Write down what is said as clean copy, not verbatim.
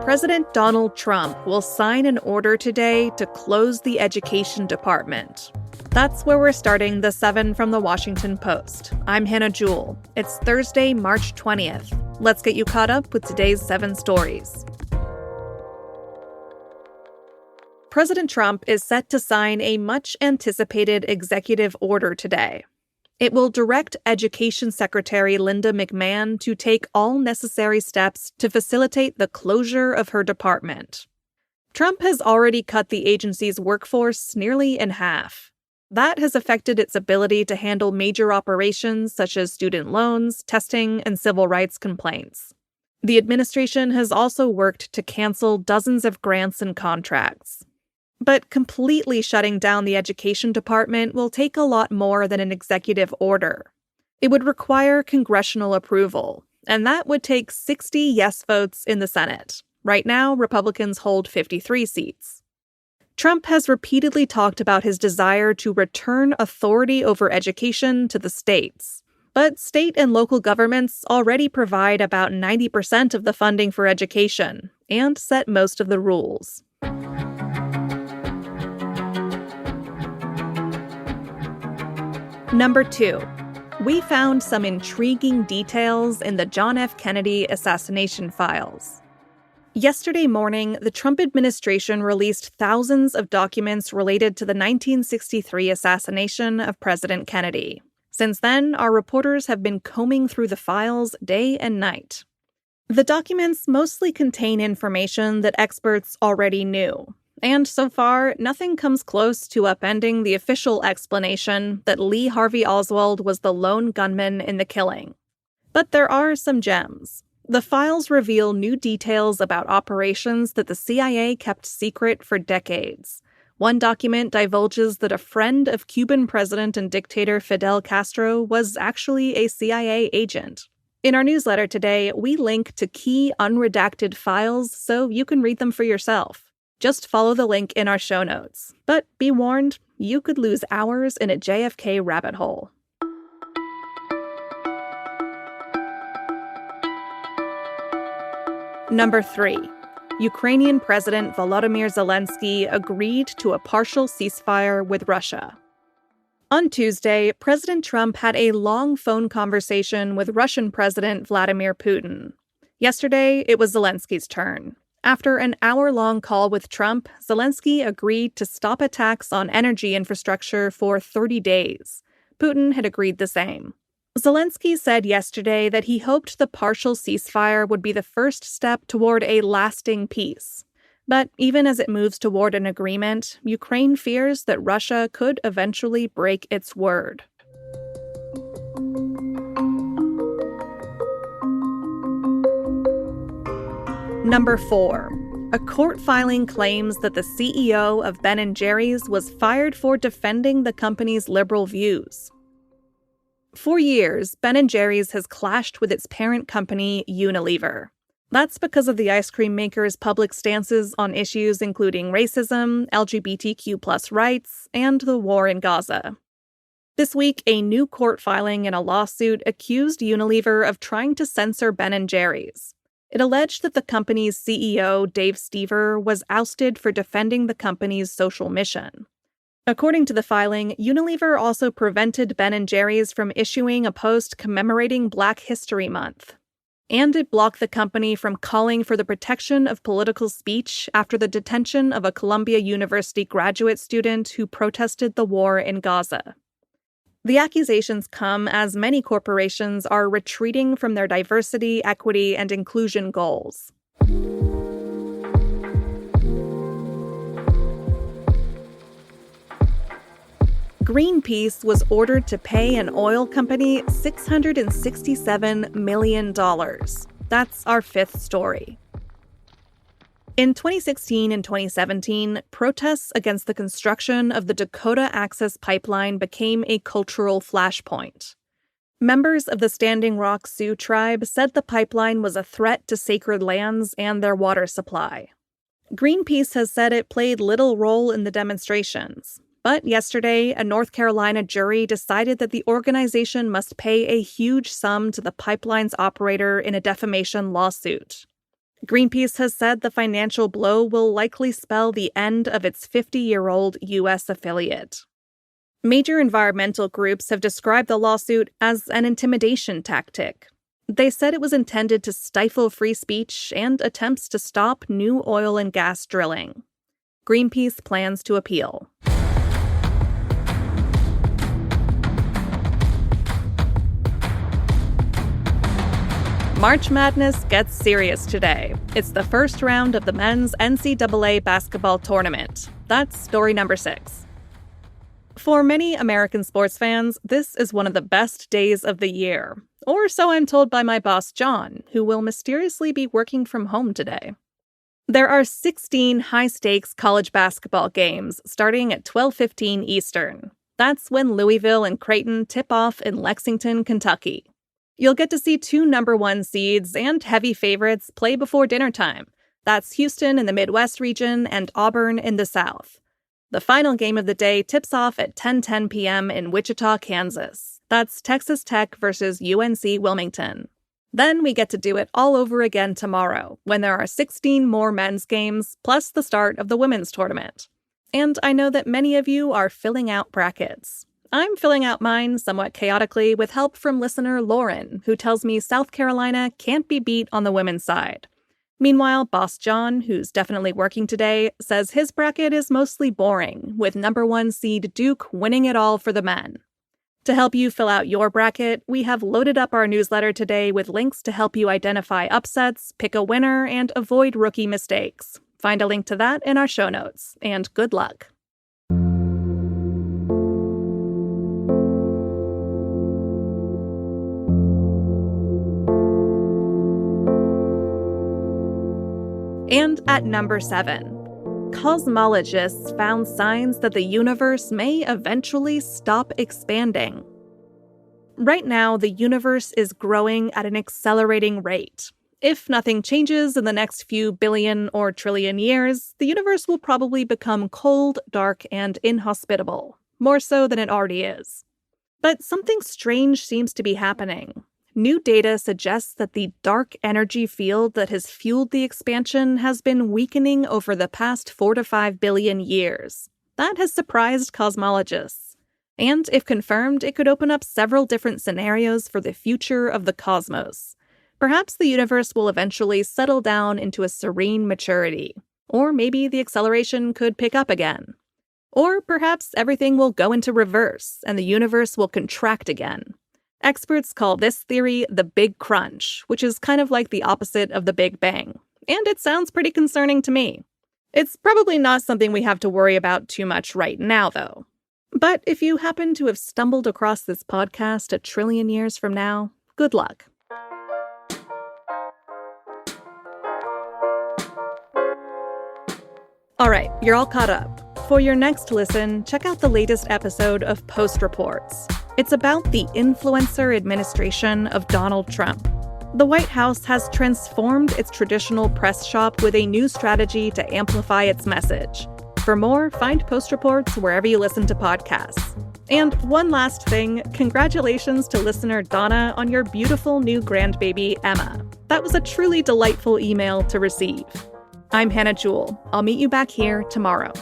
President Donald Trump will sign an order today to close the education department. That's where we're starting the 7 from the Washington Post. I'm Hannah Jewell. It's Thursday, March 20th. Let's get you caught up with today's 7 stories. President Trump is set to sign a much-anticipated executive order today. It will direct Education Secretary Linda McMahon to take all necessary steps to facilitate the closure of her department. Trump has already cut the agency's workforce nearly in half. That has affected its ability to handle major operations such as student loans, testing, and civil rights complaints. The administration has also worked to cancel dozens of grants and contracts. But completely shutting down the education department will take a lot more than an executive order. It would require congressional approval, and that would take 60 yes votes in the Senate. Right now, Republicans hold 53 seats. Trump has repeatedly talked about his desire to return authority over education to the states. But state and local governments already provide about 90% of the funding for education and set most of the rules. Number 2, we found some intriguing details in the John F. Kennedy assassination files. Yesterday morning, the Trump administration released thousands of documents related to the 1963 assassination of President Kennedy. Since then, our reporters have been combing through the files day and night. The documents mostly contain information that experts already knew. And so far, nothing comes close to upending the official explanation that Lee Harvey Oswald was the lone gunman in the killing. But there are some gems. The files reveal new details about operations that the CIA kept secret for decades. One document divulges that a friend of Cuban president and dictator Fidel Castro was actually a CIA agent. In our newsletter today, we link to key unredacted files so you can read them for yourself. Just follow the link in our show notes. But be warned, you could lose hours in a JFK rabbit hole. Number 3. Ukrainian President Volodymyr Zelensky agreed to a partial ceasefire with Russia. On Tuesday, President Trump had a long phone conversation with Russian President Vladimir Putin. Yesterday, it was Zelensky's turn. After an hour-long call with Trump, Zelensky agreed to stop attacks on energy infrastructure for 30 days. Putin had agreed the same. Zelensky said yesterday that he hoped the partial ceasefire would be the first step toward a lasting peace. But even as it moves toward an agreement, Ukraine fears that Russia could eventually break its word. Number 4. A court filing claims that the CEO of Ben & Jerry's was fired for defending the company's liberal views. For years, Ben & Jerry's has clashed with its parent company, Unilever. That's because of the ice cream maker's public stances on issues including racism, LGBTQ+ rights, and the war in Gaza. This week, a new court filing in a lawsuit accused Unilever of trying to censor Ben & Jerry's. It alleged that the company's CEO, Dave Stever, was ousted for defending the company's social mission. According to the filing, Unilever also prevented Ben & Jerry's from issuing a post commemorating Black History Month. And it blocked the company from calling for the protection of political speech after the detention of a Columbia University graduate student who protested the war in Gaza. The accusations come as many corporations are retreating from their diversity, equity, and inclusion goals. Greenpeace was ordered to pay an oil company $667 million. That's our 5th story. In 2016 and 2017, protests against the construction of the Dakota Access Pipeline became a cultural flashpoint. Members of the Standing Rock Sioux tribe said the pipeline was a threat to sacred lands and their water supply. Greenpeace has said it played little role in the demonstrations, But yesterday, a North Carolina jury decided that the organization must pay a huge sum to the pipeline's operator in a defamation lawsuit. Greenpeace has said the financial blow will likely spell the end of its 50-year-old U.S. affiliate. Major environmental groups have described the lawsuit as an intimidation tactic. They said it was intended to stifle free speech and attempts to stop new oil and gas drilling. Greenpeace plans to appeal. March Madness gets serious today. It's the first round of the men's NCAA basketball tournament. That's story number 6. For many American sports fans, this is one of the best days of the year. Or so I'm told by my boss, John, who will mysteriously be working from home today. There are 16 high-stakes college basketball games starting at 12:15 Eastern. That's when Louisville and Creighton tip off in Lexington, Kentucky. You'll get to see 2 number 1 seeds and heavy favorites play before dinner time. That's Houston in the Midwest region and Auburn in the South. The final game of the day tips off at 10:10 p.m. in Wichita, Kansas. That's Texas Tech versus UNC Wilmington. Then we get to do it all over again tomorrow, when there are 16 more men's games, plus the start of the women's tournament. And I know that many of you are filling out brackets. I'm filling out mine somewhat chaotically with help from listener Lauren, who tells me South Carolina can't be beat on the women's side. Meanwhile, Boss John, who's definitely working today, says his bracket is mostly boring, with number 1 seed Duke winning it all for the men. To help you fill out your bracket, we have loaded up our newsletter today with links to help you identify upsets, pick a winner, and avoid rookie mistakes. Find a link to that in our show notes, and good luck. And at number 7, cosmologists found signs that the universe may eventually stop expanding. Right now, the universe is growing at an accelerating rate. If nothing changes in the next few billion or trillion years, the universe will probably become cold, dark, and inhospitable, more so than it already is. But something strange seems to be happening. New data suggests that the dark energy field that has fueled the expansion has been weakening over the past 4 to 5 billion years. That has surprised cosmologists. And if confirmed, it could open up several different scenarios for the future of the cosmos. Perhaps the universe will eventually settle down into a serene maturity. Or maybe the acceleration could pick up again. Or perhaps everything will go into reverse and the universe will contract again. Experts call this theory the Big Crunch, which is kind of like the opposite of the Big Bang. And it sounds pretty concerning to me. It's probably not something we have to worry about too much right now, though. But if you happen to have stumbled across this podcast a trillion years from now, good luck. All right, you're all caught up. For your next listen, check out the latest episode of Post Reports. It's about the influencer administration of Donald Trump. The White House has transformed its traditional press shop with a new strategy to amplify its message. For more, find Post Reports wherever you listen to podcasts. And one last thing, congratulations to listener Donna on your beautiful new grandbaby, Emma. That was a truly delightful email to receive. I'm Hannah Jewell. I'll meet you back here tomorrow.